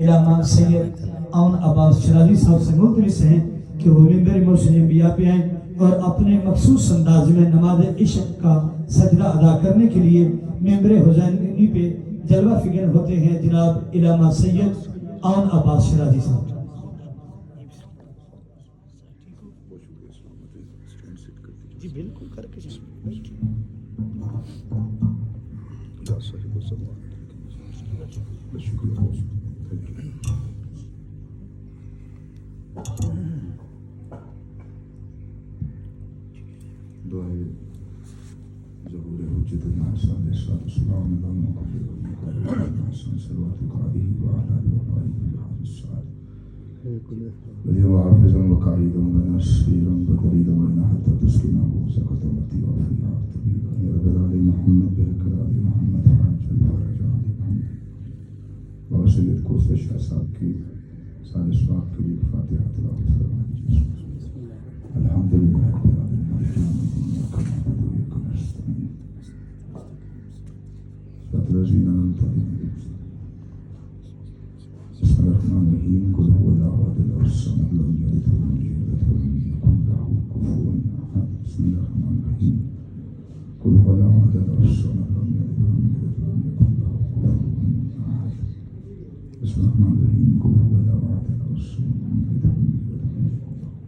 علامہ سید اون عباس شرازی صاحب سے ملتمس ہیں کہ وہ ممبر مرشد انبیاء پہ آئیں اور اپنے مخصوص انداز میں نماز عشق کا سجدہ ادا کرنے کے لیے ممبر حسینی پہ جلوہ فکر ہوتے ہیں جناب علامہ سید اون عباس شرازی صاحب۔ جی بالکل کر کے دعائے ظہور حجت الناس علیہ السلام صلوات علیہ وعلى آلہ الصالح ولي وحافظا وقائدا ونصيرا بدليلا وإن حتى تسكنه سكتمتي وفيها طبيبا يا رب العالمين محمد بالكلام محمد حاج الفرج علي محمد بابا سید کوثر شاہ صاحب کی سال اسباق کے لیے فاتحہ تلاوت فرما دیجیے۔ الحمد للہ رب العالمین إياك نعبد وإياك نستعين صراط الذين أنعمت عليهم بسم الله الرحمن الرحيم قل هو الله أحد الصمد لم يلد ولم يولد ولم يكن له كفوا أحد بسم الله الرحمن الرحيم قل هو الله أحد الصمد لم يلد ولم يولد ولم يكن له كفوا أحد بسم الله الرحمن الرحيم قل هو الله أحد الصمد لم يلد ولم يولد ولم يكن له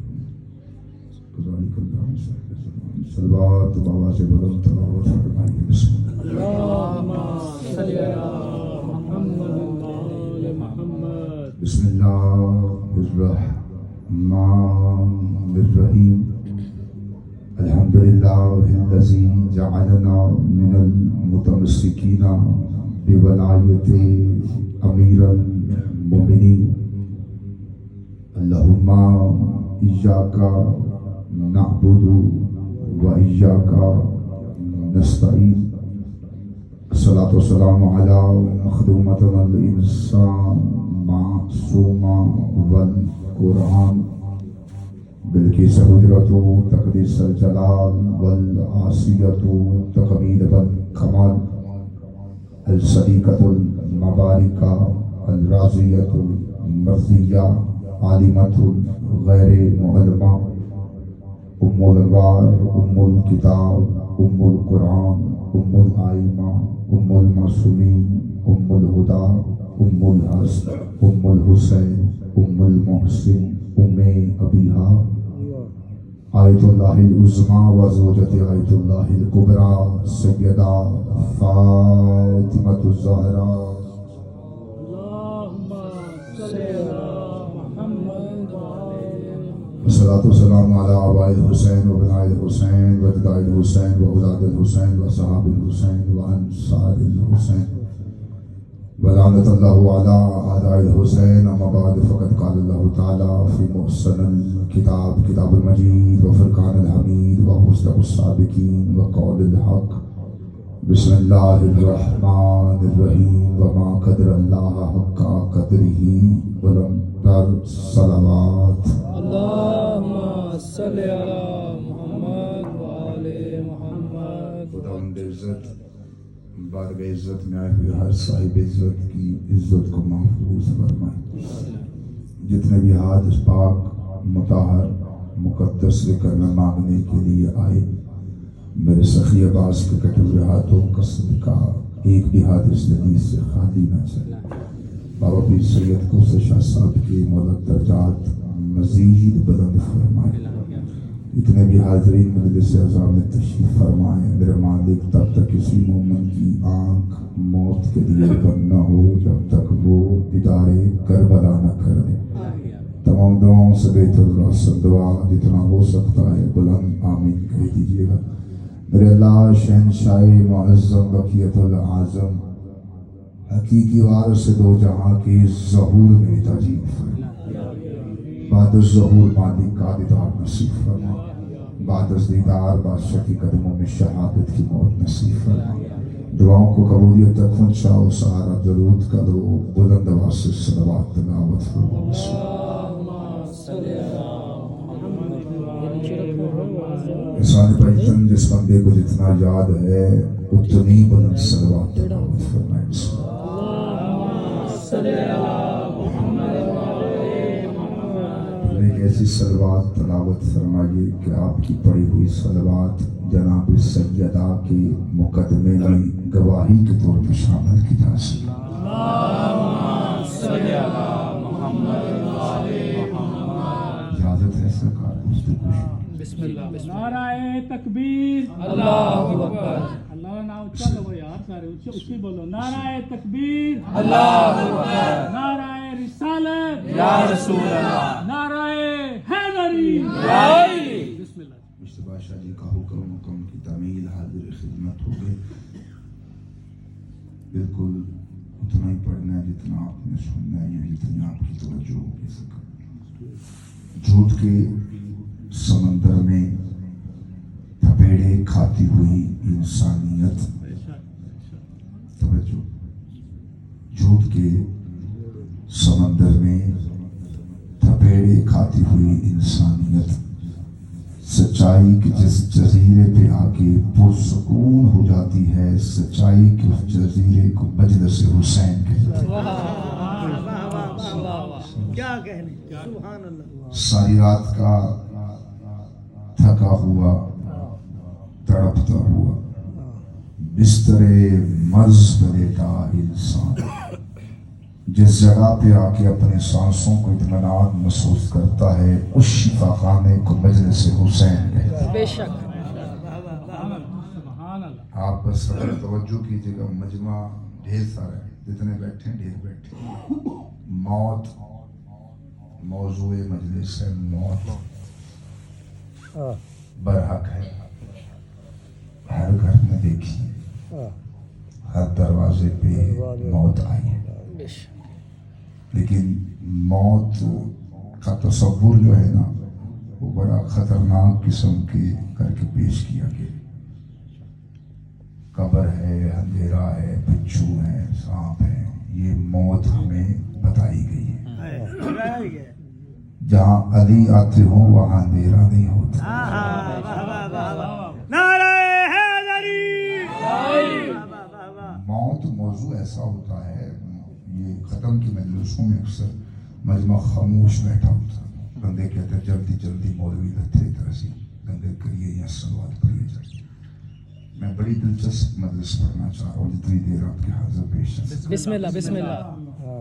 كذلك اللهم صل وسلم صلوات بابا سے بلند تلاوت فرمائیے۔ بسم اللہ اللهم صل على محمد وعلى محمد۔ بسم اللہ الرحمن الرحیم الحمد للہ الذی جعلنا من المتمسکین بولایت امیر المؤمنین اللہم ایاک نعبد و ایاک نستعین الصلاة والسلام علی مخدومتنا الانسان معصوما والقرآن بلکیس حجرت تقدیس الجلال والعاصیت تقمیل والکمال الصدیقۃ المبارکہ الراضیۃ المرضیہ عالمۃ غیر معلمہ ام الانوار ام الکتاب ام القرآن ام الائمہ ام المعصومین ام الہدیٰ ام الحسن ام الحسین ام المحسن ام ابیہا آیت اللہ العظمی و زوجت آیت اللہ الکبریٰ سیدہ فاطمۃ الزہرا والصلاة والسلام على آباء الحسین و ابناء الحسین و اجداد الحسین و اولاد الحسین و صحاب الحسین و انصار الحسین ولعنت اللہ علی اعداء الحسین اما بعد فقد قال اللہ تعالی فی محسن الکتاب کتاب المجید و فرقان الحمید و مصدق الصادقین و قول الحق بسم اللہ الرحمن الرحیم وما قدر اللہ حق قدرہ ولم تر صلوات اللهم صل على محمد وعلى محمد۔ خداوند عزت بارگاہ عزت میں آئے ہوئے ہر صاحب عزت کی عزت کو محفوظ فرمائے۔ جتنے بھی حاج پاک مطہر مقدس لے کر میں مانگنے کے لیے آئے، میرے سخی عباس کے کٹے ہوئے ہاتھوں کا صدقہ ایک بھی ہاتھ اس حدیث سے خالی نہ چلے۔ بابا پیر سید کوثر شاہ صاحب کے مولد درجات مزید بلند فرمائے۔ اتنے بھی حاضرین مجلس اعظم میں تشریف فرمائے۔ میرے مالک تب تک کسی مومن کی آنکھ موت کے لیے بند نہ ہو جب تک وہ دیدار کربلا نہ کر دے۔ تمام دعاؤں سے بہتر رسل دعا جتنا ہو سکتا ہے بلند آمین کہہ دیجیے گا۔ میرے اللہ شہنشاہ معظم بقیت العظم حقیقی وارث دو جہاں کے ظہور میں تجیب فرما۔ بعد الظہور مالک کا دیدار نصیب فرما، بعد از دیدار بادشاہ کی قدموں میں شہادت کی موت نصیب فرما۔ دعاؤں کو قبولیت تک پہنچاؤ، سارا درود کا دو بلند آواز سے صلوات تلاوت فرما۔ احسان پنجتن جس بندے کو جتنا یاد ہے اتنی بلند صلوات تلاوت فرمائے۔ صلی اللہ ایسی صلوات تلاوت فرمائیے کہ آپ کی پڑھی ہوئی صلوات جناب سیدہ کے مقدمے میں گواہی کے طور پر شامل کی جا سکے. اجازت ہے سرکار بسم اللہ. نعرہ تکبیر. اللہ اکبر. اللہ کا نام اچھا لو یار, سارے اچھی بولو. نعرہ تکبیر. اللہ اکبر. نعرہ رسالت. یا رسول اللہ. نعرہ حیدری. یا علی. بسم اللہ. مشتبہ شاہ جی کا حکم کی تعمیل حاضر خدمت ہو گئی. بالکل اتنا ہی پڑھنا ہے جتنا آپ نے سننا ہے یا جتنی آپ کی توجہ ہوگی. جھوٹ کے سمندر میں تھپیڑے کھاتی ہوئی انسانیت. توجہ. جھوٹ کے سمندر میں تھپیڑے کھاتی ہوئی انسانیت سچائی کے جس جزیرے پہ آ کے پرسکون ہو جاتی ہے, سچائی کے اس جزیرے کو مجلس حسین کہتے ہیں. کیا کہنے, سبحان اللہ. ساری رات کا تھکا ہوا تڑپتا ہوا بستر مرض پہ لیٹا انسان جس جگہ پہ آ کے اپنے سانسوں کو اطمینان محسوس کرتا ہے, اس شفا خانے کو مجلس حسین کہتے ہیں. بے شک. سبحان اللہ. آپ بس توجہ کیجیے گا. مجمع ڈھیر سارا ہے, جتنے بیٹھے ہیں ڈھیر بیٹھے ہیں. موت موضوع مجلس ہے. موت برحق ہے. ہر گھر میں دیکھی, ہر دروازے پہ موت آئی ہے, بے شک. لیکن موت کا تصور جو ہے نا وہ بڑا خطرناک قسم کے کر کے پیش کیا گیا. قبر ہے, اندھیرا ہے, بچھو ہے, سانپ ہے, یہ موت ہمیں بتائی گئی ہے. جہاں علی آتے ہوں وہاں اندھیرا نہیں ہوتا. نعرہ حیدری. موت موضوع ایسا ہوتا ہے, یہ ختم کی مجلسوں میں اکثر مجمع خاموش بیٹھا ہوتا ہے. بندے کہتے ہیں جلدی جلدی مولوی لتھے طرح سے لنگر کریے یا سلوات پڑھیے جائے. میں بڑی دلچسپ مجلس پڑھنا چاہ رہا ہوں جتنی دیر آپ کے حاضر پیش ہے. بسم اللہ. بسم اللہ.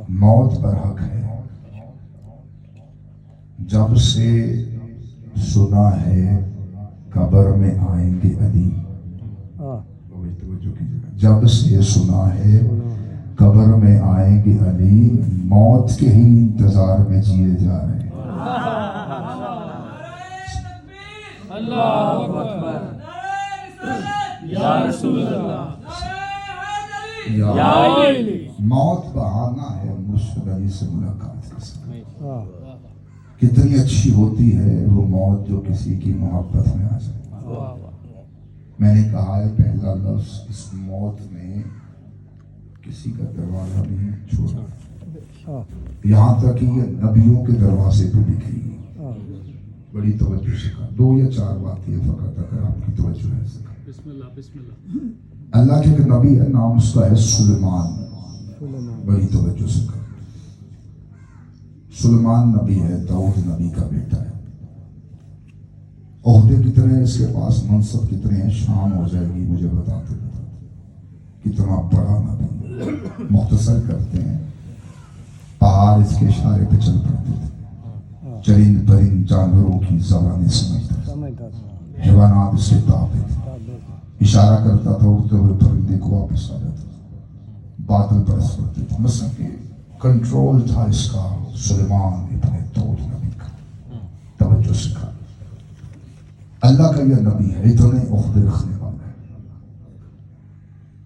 موت برحق ہے. جب سے سنا ہے قبر میں آئیں گے علی. جب سے سنا ہے قبر میں آئیں گے علی, موت کے ہی انتظار میں جیے جا رہے ہیں. اللہ اکبر. یا رسول اللہ. یا علی. موت بہانہ ہے مرشد علی سے ملاقات کا سبب. کتنی اچھی ہوتی ہے وہ موت جو کسی کی محبت میں آ جائے. میں نے کہا ہے پہلا لفظ اس موت میں کسی کا دروازہ نہیں چھوڑا, یہاں تک کہ یہ نبیوں کے دروازے پہ بکھری ہے. بڑی توجہ سے کہا. 2 یا 4 باتیں فقط اگر آپ کی توجہ ہے. بسم اللہ. بسم اللہ. اللہ کے ایک نبی ہے, نام اس کا ہے سلیمان. بڑی توجہ سے کہا. سلیمان نبی ہے, داؤد نبی کا بیٹا ہے. عہدے کتنے ہیں اس کے پاس, منصب کتنے ہیں, شام ہو جائے گی مجھے بتاتے کتنا بڑا نبی. مختصر کرتے ہیں, پہاڑ اس کے اشارے پہ چل پڑتے تھے, چرند پرند جانوروں کی زبانیں سمجھتا تھا, حیوانات اس کے تابع تھے, اشارہ کرتا تھا اڑتے ہوئے پرندے کو واپس آ جاتا تھا, بادل برس پڑتے تھے. مثلا کہ کنٹرول تھا اس کا سلیمان ابن داؤد نبی کا. توجہ سے کہا. اللہ کا یہ نبی ہے, اتنے عہدے رکھنے والا ہے.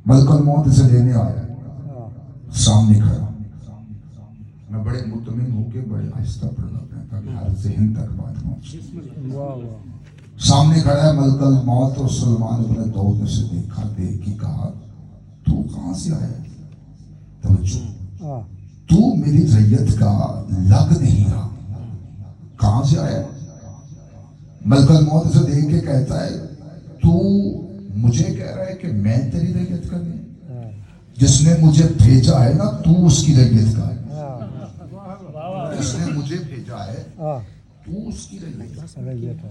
ملک الموت سے لینے آیا, سامنے کھڑا. میں بڑے مطمئن ہو کے بڑے آہستہ پڑھ رہا تھا تاکہ ہر ذہن تک بات پہنچے. سامنے کھڑا ہے ملک الموت, اور سلیمان ابن داؤد نے سے دیکھا, دیکھ کے کہا تو کہاں سے آیا؟ توجہ, تو میری ریت کا لگ نہیں رہا, کہاں سے آیا؟ ملک الموت سے دیکھ کے کہتا ہے تو مجھے کہہ رہا ہے کہ میں تیری ریت کا نہیں, جس نے مجھے بھیجا ہے نا تو اس کی ریت کا ہے. جس نے مجھے بھیجا ہے تو اس کی رہی.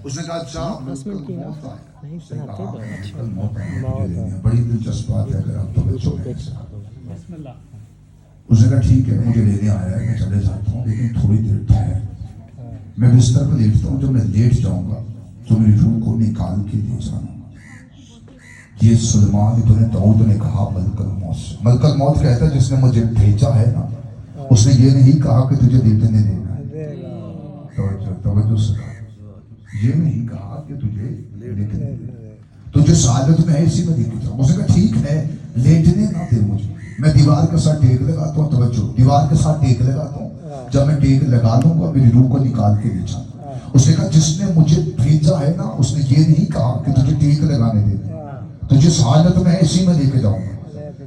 اس نے کہا اچھا ملکل موت آیا. اس نے کہا ملکل موت آیا. بڑی دلچسپ بات ہے اگر آپ توجہ کریں. بسم اللہ. اس نے کہا ٹھیک ہے مجھے لینے آیا ہے میں چلے جاتا ہوں لیکن تھوڑی دیر ٹھہر. میں بستر پہ لیٹتا ہوں. جب میں لیٹ جاؤں گا تو میری روح کو نکال کے لے جانا. یہ سلیمان ابن داؤد نے کہا ملکل موت سے. ملکل موت کہتا ہے جس نے مجھے بھیجا ہے نا اس نے یہ نہیں کہا کہ تجھے دینے دینا ہے. توجہ سے کہا یہ نہیں کہا کہ تجھے لیٹنے دینا. تجھے سعادت میں ہے اسی میں لے کے جاؤں. اس نے کہا ٹھیک ہے لیٹنے نہ دے مجھے. میں دیوار کے ساتھ ٹیک لگاتا ہوں. توجہ دیوار کے ساتھ ٹیک لگاتا ہوں. جب میں ٹیک لگا لوں گا میری روح کو نکال کے لے جانا. اس نے کہا جس نے مجھے بھیجا ہے نا اس نے یہ نہیں کہا کہ تجھے ٹیک لگانے دینا. تجھے سعادت میں ہے اسی میں لے کے جاؤں گا.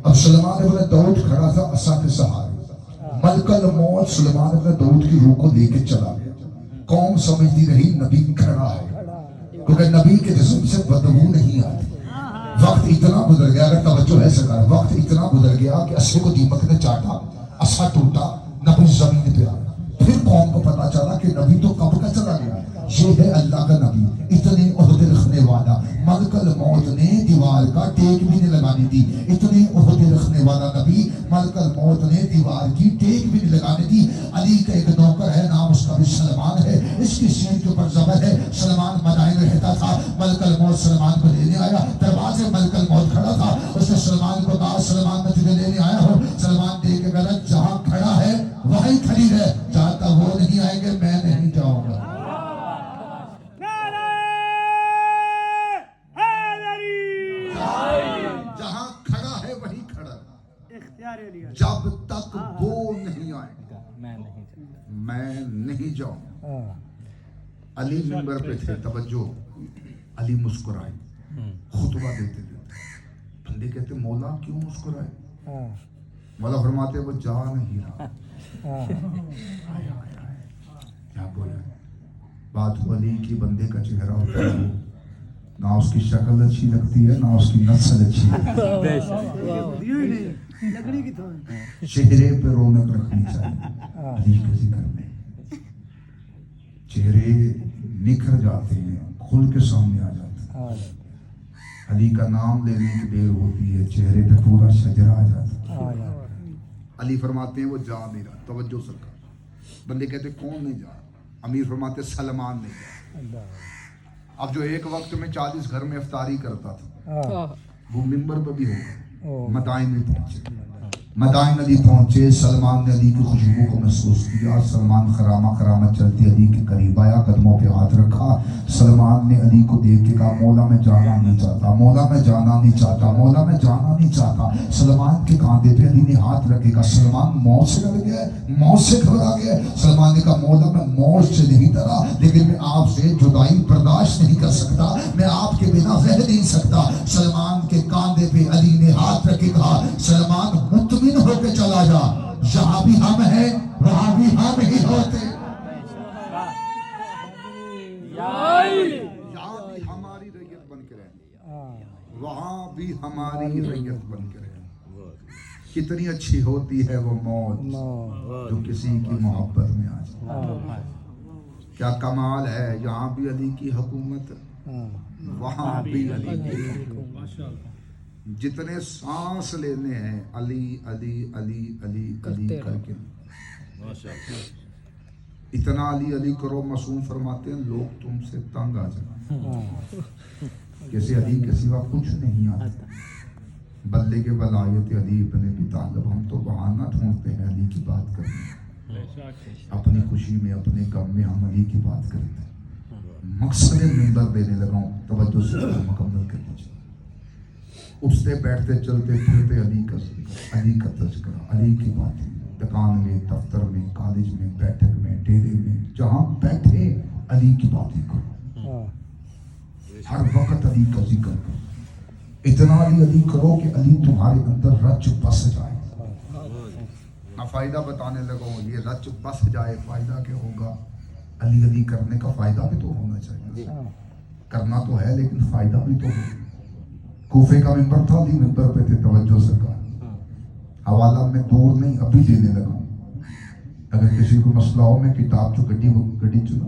اب سلیمان ابن داؤد کھڑا تھا عصا کے سہارے. ملکل موت سلیمان ابن داؤد کی روح کو لے کے چلا گیا. قوم سمجھتی رہی نبی کھڑا ہے کیونکہ نبی کے جسم سے بدبو نہیں آتی. وقت اتنا گزر گیا اگر توجہ ہے سرکار وقت اتنا گزر گیا کہ عصے کو دیمک نے چاٹا عصا ٹوٹا نبی زمین پہ آیا. پھر قوم کو پتا چلا کہ نبی تو کب کا چلا گیا. یہ ہے اللہ کا نبی اتنے عہدے رکھنے والا. ملکل موت نے دیوار کا ٹیک بھی نہیں لگانے دی. اتنے عہدے رکھنے والا نبی ملکل موت نے دیوار کی ٹیک بھی نہیں لگانے دی. علی کا ایک نوکر ہے نام اس کا بھی سلمان ہے. اس کی سین کے اوپر زبر ہے. سلمان مدائن رہتا تھا. ملکل موت سلمان کو لینے آیا. دروازے ملکل موت کھڑا تھا. اس نے سلمان کو کہا سلمان میں تجھے لینے آیا ہوں. سلمان دیکھ کے کہا جہاں کھڑا ہے وہیں کھڑی ہے. جہاں تک وہ نہیں آئیں گے میں نہیں جاؤں گا. جہاں کھڑا ہے وہیں کھڑا. جب تک وہ نہیں آئے میں نہیں جاؤں. علی منبر پہ تھے. توجہ علی مسکرائے خطبہ دیتے دیتے. بندے کہتے مولا کیوں مسکرائے. مولا فرماتے وہ جا نہیں رہا. کیا بولا بات ہو علی کی بندے کا چہرہ ہوتا ہے نہ اس کی شکل اچھی لگتی ہے نہ اس کی نسل اچھی ہے. چہرے پہ رونق رکھنی چاہیے. علی کے ذکر میں چہرے نکھر جاتے ہیں کھل کے سامنے آ جاتے ہیں. علی کا نام لینے کی دیر ہوتی ہے چہرے پہ پورا شجرا آ جاتا ہے. علی فرماتے ہیں وہ جا نہیں رہا. توجہ سرکار بندے کہتے کون نہیں جا. امیر فرماتے سلمان نہیں جا. اب جو ایک وقت میں 40 گھر میں افطاری کرتا تھا وہ منبر پر بھی ہوگا. مدائن میں پہنچے. مدائن علی پہنچے. سلمان نے علی کی خوشبو کو محسوس کیا. سلمان خرامہ خرامت چلتی علی کے قریب آیا قدموں پہ ہاتھ رکھا. سلمان نے علی کو دیکھ کے کہا مولا میں جانا نہیں چاہتا. مولا میں جانا نہیں چاہتا. مولا میں جانا نہیں چاہتا. سلمان کے کاندھے پہ علی نے ہاتھ رکھے. کہا سلمان موت سے ڈر گیا ہے موت سے گھبرا گیا ہے. سلمان نے کہا مولا میں موت سے نہیں ڈرا لیکن میں آپ سے جدائی برداشت نہیں کر سکتا. میں آپ کے بنا رہ نہیں سکتا. سلمان کے کاندھے پہ علی نے ہاتھ رکھے. کہا سلمان مطمئن ہو کے چلا جا. جہاں بھی ہم ہیں وہاں بھی ہم ہی ہوتے. یہاں بھی ہماری ریت بن کے رہے وہاں بھی ہماری ریت بن کے رہے. کتنی اچھی ہوتی ہے وہ موت جو کسی کی محبت میں آ جائے. کیا کمال ہے. یہاں بھی علی کی حکومت وہاں بھی علی کی حکومت. جتنے سانس لینے ہیں علی علی علی علی علی کر کے اتنا علی علی کرو. معصوم فرماتے ہیں لوگ تم سے تنگ آ جائیں کیسے علی کے سوا کچھ نہیں آتا. بلے کے ولایت علی ابن ابی طالب. ہم تو بہانہ ڈھونڈتے ہیں علی کی بات کرنے. اپنی خوشی میں اپنے غم میں ہم علی کی بات کرتے ہیں. مقصد منبر دینے لگا ہوں. توجہ سے مکمل کر لیجیے. اٹھتے بیٹھتے چلتے پھرتے علی کا ذکر علی کا تذکرہ علی کی باتیں. دکان میں دفتر میں کالج میں بیٹھک میں ڈیرے میں جہاں بیٹھے علی کی باتیں کرو. ہر وقت علی کا ذکر کرو. اتنا علی کرو کہ علی تمہارے اندر رچ بس جائے. نہ فائدہ بتانے لگا ہوں یہ رچ بس جائے. فائدہ کیا ہوگا. علی کرنے کا فائدہ بھی تو ہونا چاہیے. کرنا تو ہے لیکن فائدہ بھی تو ہو. کوفے کا ممبر تھا علی ممبر پہ تھے. توجہ سرکار حوالہ میں دور نہیں ابھی دینے لگا ہوں. اگر کسی کو مسئلہ ہو میں کتاب جو گڈی چنا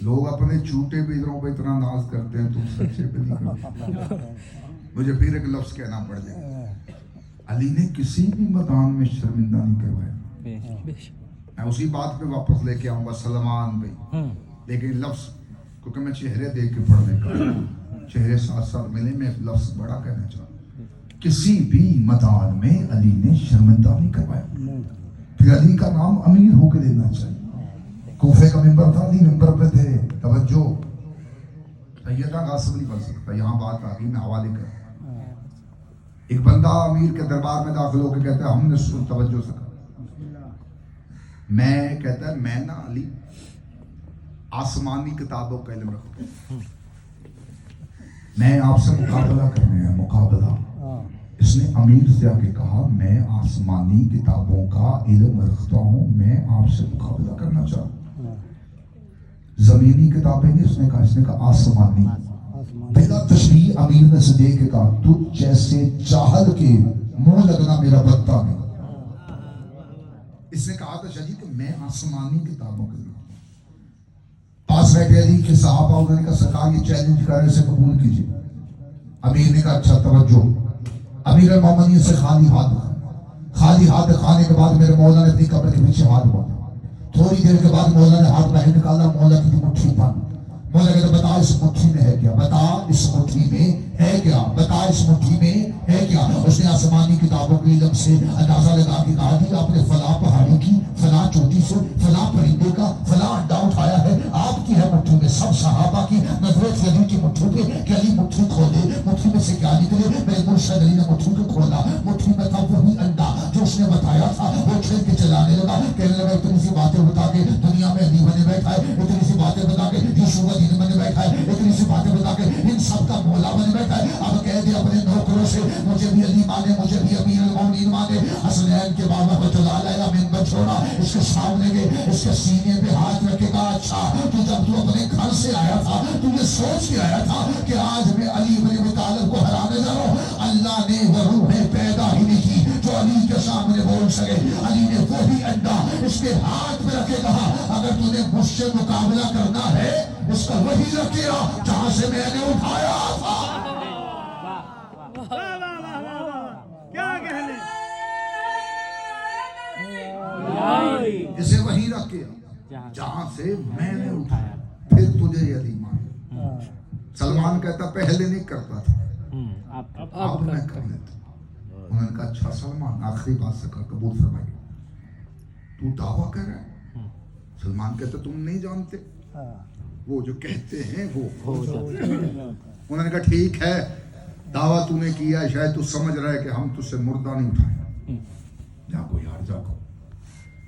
لوگ اپنے چھوٹے بیدروں پہ اتنا ناز کرتے ہیں, تم سچے پہ نہیں کرتے. مجھے پھر ایک لفظ کہنا پڑ جائے, علی نے کسی بھی میدان میں شرمندہ نہیں کروایا. میں اسی بات پہ واپس لے کے آؤں گا سلمان بھائی, لیکن لفظ کیونکہ میں چہرے دیکھ کے پڑھنے کا, چہرے ساتھ ساتھ ملے, میں ایک لفظ بڑا کہنا چاہتا ہوں, کسی بھی میدان میں علی نے شرمندہ نہیں کروایا. پھر علی کا نام امیر ہو کے لینا چاہیے. کوفے کا ممبر تھا, علی ممبر پہ تھے. توجہ, سیدہ غاصب نہیں پڑھ سکتا, یہاں بات آ گئی, میں حوالے کر. ایک بندہ امیر کے دربار میں داخل ہو کے کہتا ہے ہم نے توجہ سے کہا, میں کہتا ہے میں نا علی آسمانی کتابوں کا علم رکھتا ہوں, میں آپ سے مقابلہ کرنے ہیں, مقابلہ. اس نے امیر سے آ کے کہا میں آسمانی کتابوں کا علم رکھتا ہوں, میں آپ سے مقابلہ کرنا چاہتا ہوں. زمینی کتابیں نہیں, اس نے کہا آسمانی. بلا تشریح امیر نے سے دیکھ کے کہا تجھ جیسے چاہل کے منہ لگنا میرا بدتا نہیں. اس نے کہا تھا شاہ جی کہ میں آسمانی کتابوں کے لکھتا ہوں. پاس بیٹھے علی کے صحابہ, انہوں نے کہا سرکار یہ چیلنج کر رہے سے قبول کیجیے. امیر نے کہا اچھا توجہ. امیر المومنین سے خالی ہاتھ کھانے کے بعد میرے مولا نے اپنی قبر کے پیچھے ہاتھ باندھا. تھوڑی دیر کے بعد مولا نے ہاتھ باہر نکالا, مولا کی مٹھی بند. مولا کہتا بتا اس مٹھی میں ہے کیا, بتا اس مٹھی میں ہے کیا, بتا اس مٹھی میں ہے کیا. اس نے آسمانی کتابوں کے علم سے اندازہ لگا کے کہا کہ آپ نے فلاں پہاڑی کی فلاں چوٹی سے فلاں پرندے کا فلاں انڈا اٹھایا ہے, آپ کی ہے مٹھی میں. سب صحابہ کی نظریں تھی علی کی مٹھی پہ کہ علی مٹھی کھولے, مٹھی میں سے کیا نکلے. میرے مرشد علی نے مٹھی کو کھولا, مٹھی میں تھا وہی انڈا جو اس نے بتایا تھا. وہ کھیل کے چلانے لگا, کہنے لگا اتنی سی باتیں بتا کے دنیا میں علی بنے بیٹھا ہے, اتنی سی باتیں بتا کے یسوع دین بنے بیٹھا ہے, اتنی سی باتیں بتا کے ان سب کا مولا بنے بیٹھا ہے. اب کہہ دے اپنے نوکروں سے مجھے بھی علی مانے, مجھے بھی امیر المومنین مانے. حسنین کے بابا کو چلا لایا, ممبر چھوڑا, اس کے سامنے گئے, اس کے سینے پہ ہاتھ رکھے گا اچھا تو جب تو اپنے گھر سے آیا تھا تو یہ سوچ کے آیا تھا کہ آج میں علی بن ابی طالب کو ہرانے جا رہا ہوں. اللہ نے وہ روحیں پیدا ہی نہیں کی جو علی کے سامنے بول سکے. علی نے وہی انڈا اس کے ہاتھ میں رکھے کہا اگر تو نے مجھ سے مقابلہ کرنا ہے اس کا وہی رکھے جہاں سے میں نے اٹھایا تھا. کیا کہنے, اسے وہی رکھے جہاں سے میں نے اٹھایا, پھر تجھے یہ علی مان. سلمان کہتا پہلے نہیں کرتا تھا, اب میں کر لیتا. انہوں نے کہا اچھا سلمان, آخری بات سے کہا قبول فرمائیے, تو دعویٰ کر رہا ہے. سلمان کہتا تم نہیں جانتے, وہ جو کہتے ہیں وہ ہو جاتے ہیں. انہوں نے کہا ٹھیک ہے, دعویٰ تو نے کیا, شاید تو سمجھ رہا ہے کہ ہم تجھ سے مردہ نہیں اٹھائیں. جاگو یار جاگو.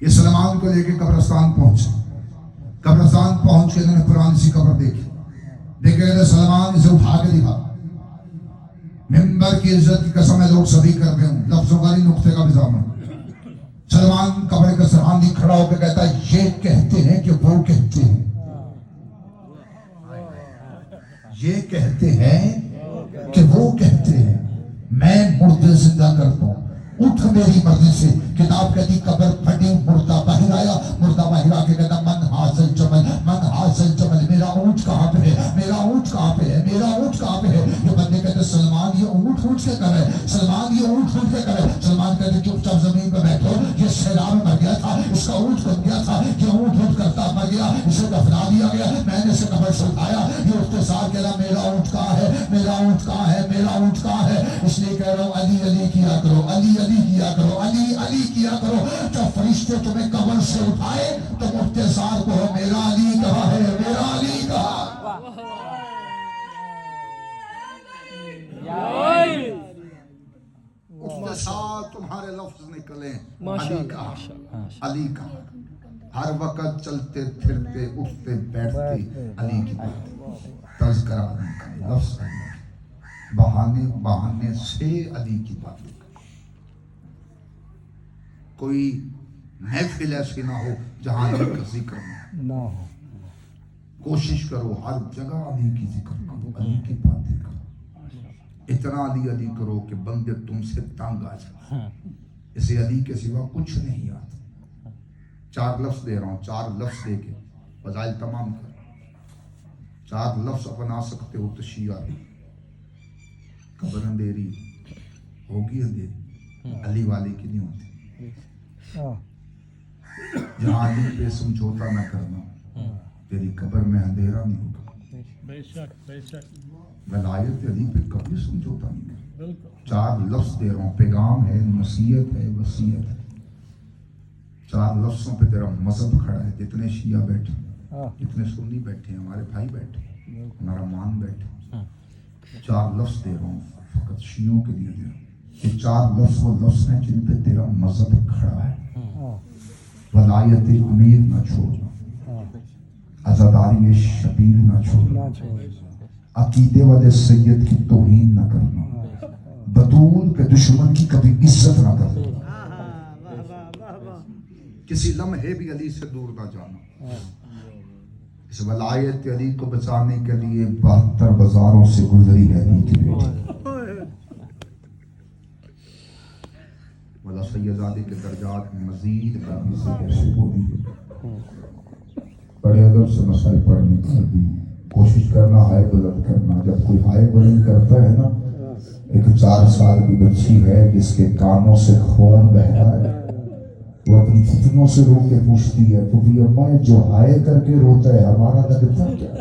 یہ سلمان کو لے کے قبرستان پہنچے. قبرستان پہنچ کے انہوں نے پرانی سی قبر دیکھی. دیکھے سلمان اسے اٹھا کے دکھا. ممبر کی عزت کی قسم ہے لوگ سبھی کر گئے ہوں, لفظوں کا نہیں نقطے کا بھی ضامن. سلمان قبر کے سرحاندی کھڑا ہو کے کہتا ہے یہ کہتے ہیں کہ وہ کہتے ہیں, یہ کہتے ہیں کہ وہ کہتے ہیں, میں مردے زندہ کرتا ہوں, اٹھ میری مرضی سے. کتاب کہتی قبر پھٹی, مردہ باہر آیا. مردہ باہر آ کے کہتا من حاصل جمل, من حاصل جمل, میرا اونٹ کہاں پہ ہے, میرا اونٹ کہاں پہ ہے, میرا اونٹ کہاں پہ ہے. یہ بندے کہتے سلمان یہ اونٹ اونٹ کے کرے, سلمان یہ اونٹ اونٹ کے کرے. سلمان کہتے چپ چاپ زمین پہ بیٹھو, یہ سیلاب مر گیا تھا, اس کا اونٹ بن گیا تھا, یہ اونٹ اونٹ کرتا مر گیا, اسے دفنا دیا گیا, میں نے اسے قبر سے اٹھایا. یہ اٹھتے ساتھ کہہ رہا میرا اونٹ کہاں ہے, میرا اونٹ کہاں ہے, میرا اونٹ کہاں ہے. اس لیے کہہ رہا ہوں علی علی کیا کرو, علی علی کیا کرو, علی علی کیا کرو. جب فرشتے تمہیں قبر سے اٹھائے تو اٹھتے ساتھ کہو میرا علی کہاں ہے, میرا علی کہاں. اٹھتے ساتھ تمہارے لفظ نکلیں علی کہاں, علی کہاں. ہر وقت چلتے پھرتے اٹھتے بیٹھتے علی کی بات, تذکرہ کا لفظ بہانے بہانے سے علی کی بات. کوئی محفل ایسی نہ ہو جہاں علی کا ذکر نہ ہو. کوشش کرو ہر جگہ علی کی ذکر کرو, علی کی باتیں کرو. اتنا علی علی کرو کہ بندے تم سے تنگ آ جائیں. اسے علی کے سوا کچھ نہیں آتا. 4 لفظ دے رہا ہوں، 4 لفظ دے کے فضائل تمام کر. 4 لفظ اپنا سکتے ہو تو شیعہ قبر اندھیری ہوگی، اندھیری علی والے کی نہیں ہوتی. جہاں علی پہ سمجھوتا نہ کرنا تیری قبر میں اندھیرا نہیں ہوگا. بے شک بے شک ولایت علی پہ کبھی سمجھوتا نہیں کرنا. بالکل 4 لفظ دے رہا ہوں، پیغام ہے، نصیحت ہے، وصیت ہے. 4 لفظوں پہ تیرا مذہب کھڑا ہے. جتنے شیعہ بیٹھے، جتنے سنی بیٹھے، ہمارے بھائی بیٹھے، ہمارا مان بیٹھے، 4 لفظ دے رہا ہوں فقط شیعوں کے لیے دے رہا ہوں. یہ 4 لفظ وہ لفظ ہیں جن پہ تیرا مذہب کھڑا ہے. ولایت امیر نہ چھوڑنا، عزاداری شبیر نہ چھوڑنا، عقیدے والے سید کی توہین نہ کرنا، بطول کے دشمن کی کبھی عزت نہ کرنا، کسی لمحے بھی علی سے دور نہ جانا. اس ولایت علی کو بچانے کے لیے 72 بازاروں سے گزری ہے علی کی بیٹی. والا سیدزادے کے درجات مزید کرنے سے کیسے بولی ہے. بڑے ادب سے مسائل پڑھنے کی بھی کوشش کرنا، ہائے بلند کرنا. جب کوئی ہائے بلند کرتا ہے نا، ایک 4 سال کی بچی ہے جس کے کانوں سے خون بہ رہا ہے، وہ اپنی پھپھیوں سے رو کے پوچھتی ہے پھپھی اماں جو ہائے کر کے روتا ہے ہمارا لگتا کیا؟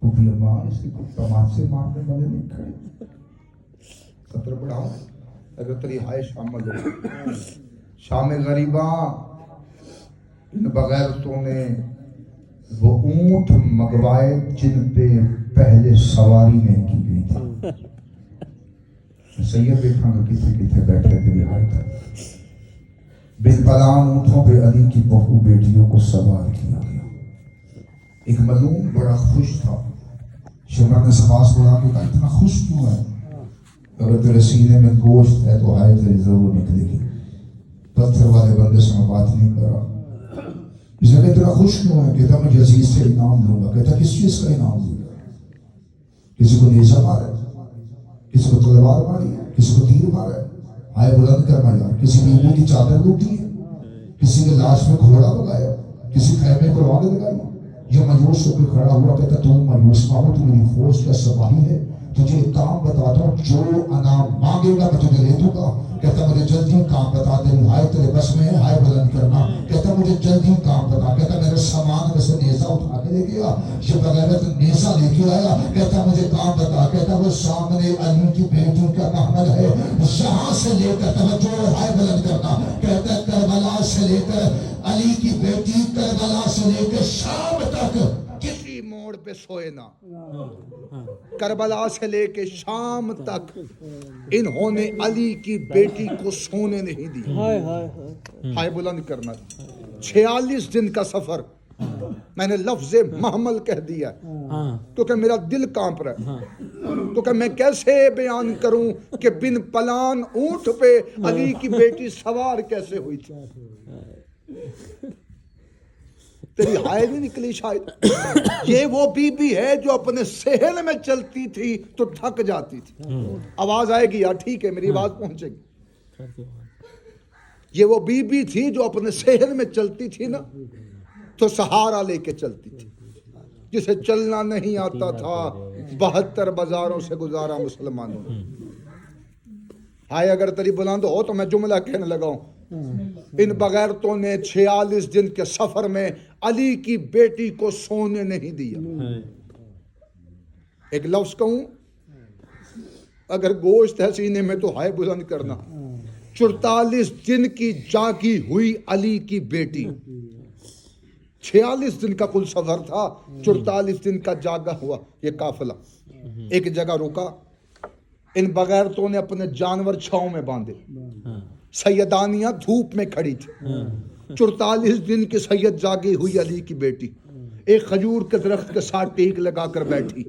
پھپھی اماں اس کے کچھ تماچے مارنے والے نہیں کھڑے. سطر پڑھاؤں اگر تیری ہائے شامل ہو. شام غریباں ان بغیرتوں نے وہ اونٹ منگوائے جن پہ پہلے سواری نہیں کی گئی تھی. سید دیکھا گا کتنے کتنے بیٹھے تیری ہائے تک. بن پلان اونٹوں پہ علی کی بہو بیٹیوں کو سوار کیا گیا. ایک ملوم بڑا خوش تھا. شمر نے سباس بڑھا کے کہا اتنا خوش کیوں ہے؟ اگر تیرے سینے میں گوشت ہے تو ہائے تیری ضرور نکلے گی. پتھر والے بندے سے میں بات نہیں کر رہا. اس نے تیرا خوش کیوں ہے؟ کہتا میں یزید سے انعام لوں گا. کہتا کس چیز کا انعام دوں گا؟ کسی کو نیزہ مارا ہے، کسی کو تلوار ماری ہے، کسی کو تیر مارا ہے. ہائے بلند کرنا یار. کسی بیوی کی چادر لوٹی ہے، کسی کے لاش میں گھوڑا لگایا، کسی خیمے کو آگ لگائی. یہ مایوس ہو کے کھڑا ہوا کہتا تم مایوس نہ ہو، تو میری فوج کا سپاہی ہے. تجھے ایک کام بتاتا ہوں، جو انعام مانگے گا میں تجھے دے دوں گا. کہتا مجھے جلدی کام بتا دے. ہائے تیرے بس میں ہے ہائے بلند کرنا. کہتا مجھے جلدی کام بتا. کہتا میرے سامان میں سے نیزہ اٹھا کے لے گیا. یہ بغیرت نیزہ لے کے آیا. کہتا مجھے کام بتا. کہتا وہ سامنے علی کی بیٹی کا محمل ہے، یہاں سے لے کر توجہ ہائے بلند کرنا. کہتا کربلا سے لے کر علی کی بیٹی، کربلا سے لے کر شام تک کسی موڑ پہ سوئے نہ. کربلا سے لے کے شام تک انہوں نے علی کی بیٹی کو سونے نہیں دی. ہائے بلند کرنا. 46 دن کا سفر. میں نے لفظ محمل کہہ دیا کیونکہ میرا دل کانپ رہا ہے. کیونکہ میں کیسے بیان کروں کہ بن پلان اونٹ پہ علی کی بیٹی سوار کیسے ہوئی تھی. تیری ہائے نہیں نکلی شاید. یہ وہ بی بی ہے جو اپنے صحن میں چلتی تھی تو تھک جاتی تھی. آواز آئے گی یار؟ ٹھیک ہے میری آواز پہنچے گی. یہ وہ بی بی تھی جو اپنے صحن میں چلتی تھی نا تو سہارا لے کے چلتی تھی. جسے چلنا نہیں آتا تھا 72 بازاروں سے گزارا مسلمانوں نے. ہائے اگر تیری بلند ہو تو میں جملہ کہنے لگا ہوں. ان بغیرتوں نے 46 دن کے سفر میں علی کی بیٹی کو سونے نہیں دیا. ایک لفظ کہوں، اگر گوشت ہے سینے میں تو ہائے بلند کرنا. 44 دن کی جاگی ہوئی علی کی بیٹی. 46 دن کا کل سفر تھا، 44 دن کا جاگا ہوا یہ قافلہ. ایک جگہ رکا. ان بغیرتوں نے اپنے جانور چھاؤں میں باندھے. سیدانیاں دھوپ میں کھڑی تھی. 44 دن کی سید جاگی ہوئی علی کی بیٹی ایک کھجور کے درخت کے ساتھ ٹیک لگا کر بیٹھی.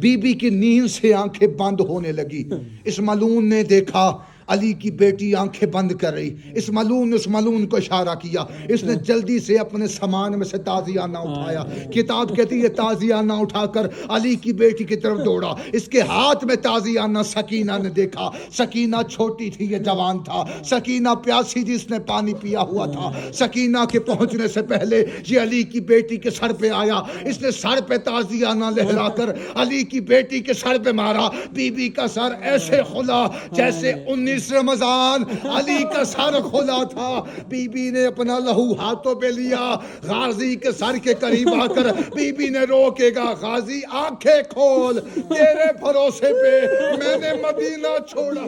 بی بی کی نیند سے آنکھیں بند ہونے لگی. اس ملعون نے دیکھا علی کی بیٹی آنکھیں بند کر رہی، اس ملون کو اشارہ کیا، اس نے جلدی سے اپنے سامان میں سے تازیانہ اٹھایا، کتاب کہتی ہے تازیانہ اٹھا کر علی کی بیٹی کی طرف دوڑا، اس کے ہاتھ میں تازیانہ سکینہ نے دیکھا، سکینہ چھوٹی تھی یہ جوان تھا، سکینہ پیاسی تھی اس نے پانی پیا ہوا تھا، سکینہ کے پہنچنے سے پہلے یہ علی کی بیٹی کے سر پہ آیا، اس نے سر پہ تازیانہ لہرا کر علی کی بیٹی کے سر پہ مارا، بی بی کا سر ایسے کھلا جیسے 19 رمضان علی کا سر کھلا تھا، بی بی نے اپنا لہو ہاتھوں پہ لیا، غازی کے سر کے قریب آ کر بی بی نے روکے گا، غازی آنکھیں کھول، تیرے بھروسے پہ میں نے مدینہ چھوڑا،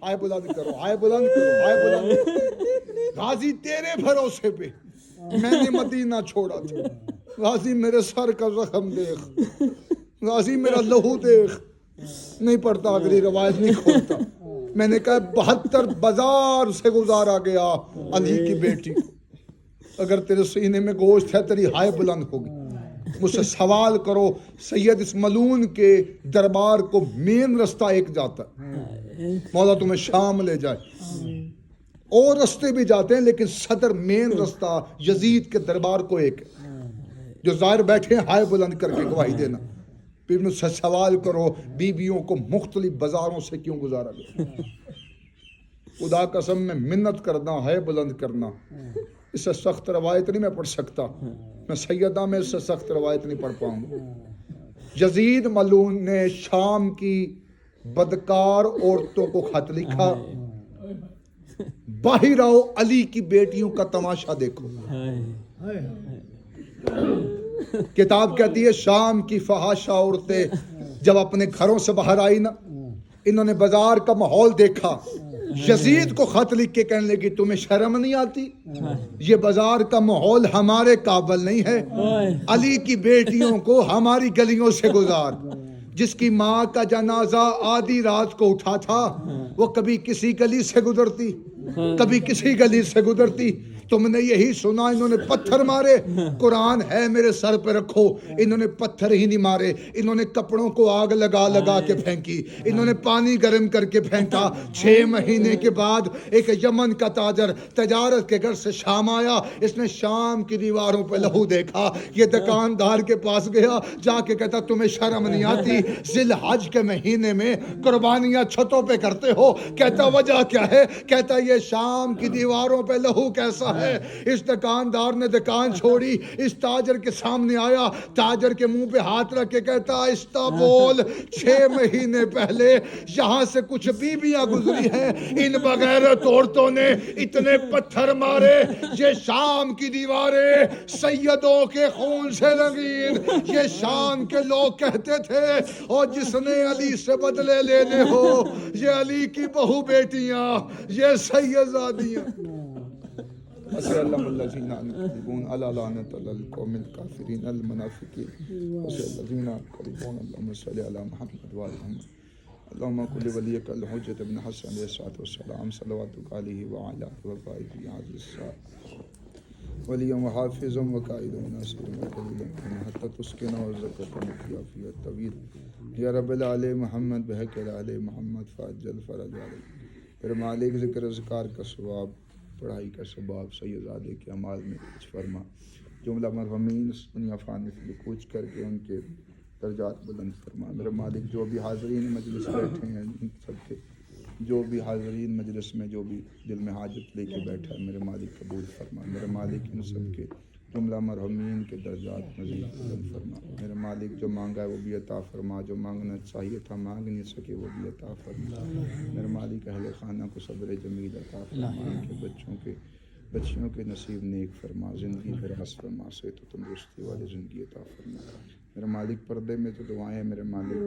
آئے بلند کرو، آئے بلند کرو، آئے بلند کرو، غازی تیرے بھروسے پہ میں نے مدینہ چھوڑا تھا، غازی میرے سر کا زخم دیکھ، غازی میرا لہو دیکھ، نہیں پڑھتا اگلی روایت نہیں کھولتا، میں نے کہا 72 بازار سے گزارا گیا علی کی بیٹی کو، اگر تیرے سینے میں گوشت ہے تیری ہائے بلند ہوگی، مجھ سے سوال کرو، سید اس ملون کے دربار کو مین رستہ ایک جاتا ہے، مولا تمہیں شام لے جائے، اور رستے بھی جاتے ہیں لیکن صدر مین رستہ یزید کے دربار کو ایک ہے، جو ظاہر بیٹھے ہیں ہائے بلند کر کے گواہی دینا، پھر مجھ سے سوال کرو بیویوں کو مختلف بازاروں سے کیوں گزارا گیا، خدا قسم میں منت کرنا ہے بلند کرنا، اس سے سخت روایت نہیں میں پڑھ سکتا، میں سیدہ میں اس سے سخت روایت نہیں پڑھ پاؤں گا۔ یزید ملعون نے شام کی بدکار عورتوں کو خط لکھا، باہر آؤ علی کی بیٹیوں کا تماشا دیکھو، کتاب کہتی ہے شام کی فحاشہ عورتیں جب اپنے گھروں سے باہر آئی نا، انہوں نے بازار کا ماحول دیکھا، یزید کو خط لکھ کے کہنے لگی تمہیں شرم نہیں آتی، یہ بازار کا ماحول ہمارے قابل نہیں ہے، علی کی بیٹیوں کو ہماری گلیوں سے گزار، جس کی ماں کا جنازہ آدھی رات کو اٹھا تھا وہ کبھی کسی گلی سے گزرتی، کبھی کسی گلی سے گزرتی، تم نے یہی سنا انہوں نے پتھر مارے، قرآن ہے میرے سر پہ رکھو، انہوں نے پتھر ہی نہیں مارے، انہوں نے کپڑوں کو آگ لگا لگا کے پھینکی، انہوں نے پانی گرم کر کے پھینکا، 6 مہینے کے بعد ایک یمن کا تاجر تجارت کے گھر سے شام آیا، اس نے شام کی دیواروں پہ لہو دیکھا، یہ دکاندار کے پاس گیا، جا کے کہتا تمہیں شرم نہیں آتی، ذی الحج کے مہینے میں قربانیاں چھتوں پہ کرتے ہو، کہتا وجہ کیا ہے، کہتا یہ شام کی دیواروں پہ لہو کیسا ہے، اس دکاندار نے دکان چھوڑی، اس تاجر کے سامنے آیا، تاجر کے منہ پہ ہاتھ رکھ کے کہتا آہستہ بول، 6 مہینے پہلے یہاں سے کچھ بیویاں گزری ہیں، ان بغیرت عورتوں نے اتنے پتھر مارے، یہ شام کی دیواریں سیدوں کے خون سے رنگین، یہ شام کے لوگ کہتے تھے اور جس نے علی سے بدلے لینے ہو، یہ علی کی بہو بیٹیاں، یہ سیدزادیاں، أسأل الله الذين يقربون على لعنة القوم الكافرين المنافقين أسأل الذين يقربون اللهم صل على محمد وعلى محمد اللهم كل وليك الحجة ابن حسن عليه الصلاة والسلام صلواتك عليه وعلى وقائده عز الساعة وليا وحافظا وقائدا وناصرا وكليلا حتى تسكن وزكاة الكافية الطويل يا رب العالمين محمد بحق العالمين محمد فاجل فرج عليه پھر مالک ذکر اذکار کا ثواب، پڑھائی کا ثواب سیدزادے کے اعمال میں کچھ فرما، جملہ مرحومین اس دنیا فانی سے کوچ کر کے ان کے درجات بلند فرما، میرے مالک جو بھی حاضرین مجلس بیٹھے ہیں ان سب کے، جو بھی حاضرین مجلس میں جو بھی دل میں حاجت لے کے بیٹھا ہے میرے مالک قبول فرما، میرے مالک ان سب کے جملہ مرحومین کے درجات مزید بلند فرما، میرے مالک جو مانگا ہے وہ بھی عطا فرما، جو مانگنا چاہیے تھا مانگ نہیں سکے وہ بھی عطا فرما، میرے مالک اہل خانہ کو صبر جمیل عطا فرما، ان کے بچیوں کے نصیب نیک فرما، زندگی دراز فرما، صحت و تندرستی والی زندگی عطا فرما، میرے مالک پردے میں تو دعائیں ہیں میرے مالک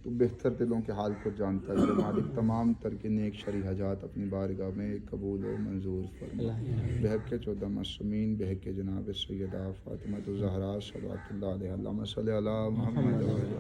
تو بہتر دلوں کے حال کو جانتا ہے، میرے مالک تمام تر کے نیک شرعی حاجات اپنی بارگاہ میں قبول و منظور فرما، بحق 14 معصومین، بحق جناب سیدہ فاطمہ الزہرا صلوات اللہ علیہ، اللہم صلی علی محمد و علی